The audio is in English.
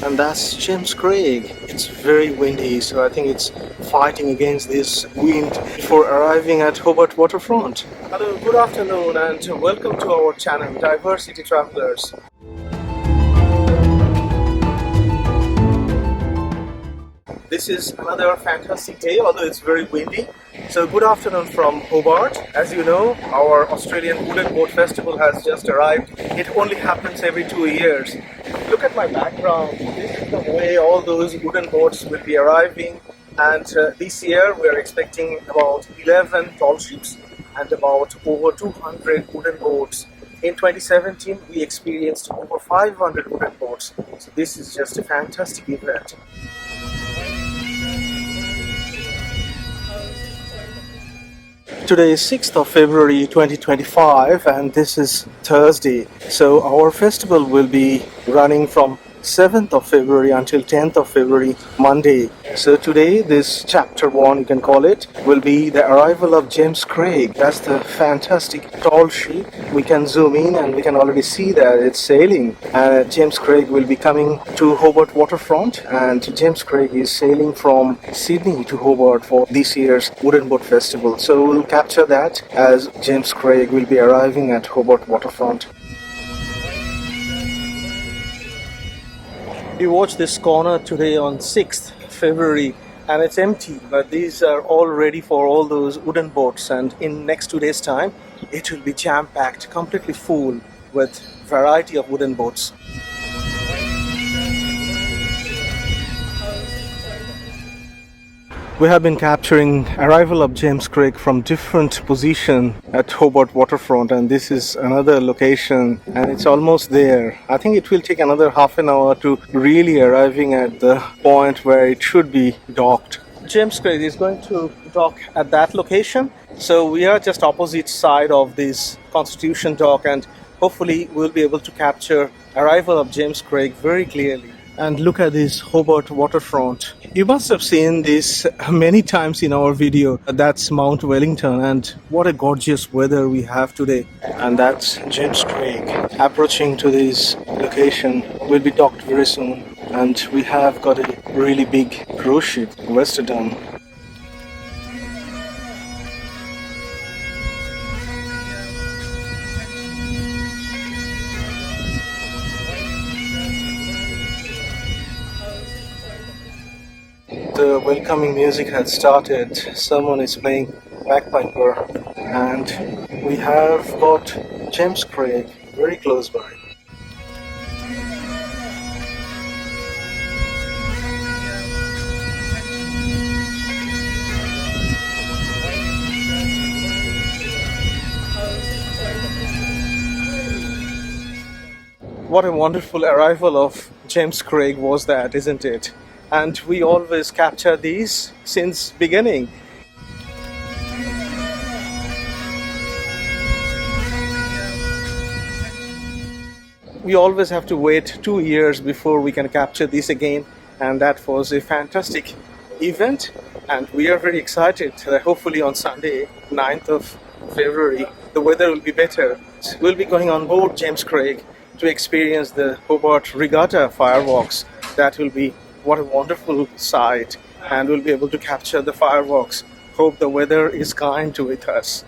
And that's James Craig. It's very windy, so I think it's fighting against this wind before arriving at Hobart waterfront. Hello, good afternoon, and welcome to our channel, Diversity Travelers. This is another fantastic day, although it's very windy. So good afternoon from Hobart. As you know, our Australian Wooden Boat Festival has just arrived. It only happens every 2 years. Look at my background. This is the way all those wooden boats will be arriving. And this year we are expecting about 11 tall ships and about over 200 wooden boats. In 2017, we experienced over 500 wooden boats. So this is just a fantastic event. Today is 6th of February 2025 and this is Thursday. So our festival will be running from 7th of February until 10th of February, Monday. So today, this chapter 1, you can call it, will be the arrival of James Craig. That's the fantastic tall ship. We can zoom in and we can already see that it's sailing. James Craig will be coming to Hobart waterfront, and James Craig is sailing from Sydney to Hobart for this year's Wooden Boat Festival. So we'll capture that as James Craig will be arriving at Hobart waterfront. We watched this corner today on 6th February and it's empty, but these are all ready for all those wooden boats, and in next 2 days time it will be jam-packed, completely full with variety of wooden boats. We have been capturing arrival of James Craig from different position at Hobart waterfront, and this is another location and it's almost there. I think it will take another half an hour to really arriving at the point where it should be docked. James Craig is going to dock at that location, so we are just opposite side of this Constitution dock, and hopefully we'll be able to capture arrival of James Craig very clearly. And look at this Hobart waterfront. You must have seen this many times in our video. That's Mount Wellington, and what a gorgeous weather we have today. And that's James Craig approaching to this location. Will be docked very soon, and we have got a really big cruise ship, Westerdom. The welcoming music had started. Someone is playing bagpiper, and we have got James Craig very close by. What a wonderful arrival of James Craig was that, isn't it? And we always capture these since beginning. We always have to wait 2 years before we can capture these again, and that was a fantastic event, and we are very excited that hopefully on Sunday, 9th of February, the weather will be better. We'll be going on board James Craig to experience the Hobart Regatta fireworks. That will be what a wonderful sight, and we'll be able to capture the fireworks. Hope the weather is kind to with us.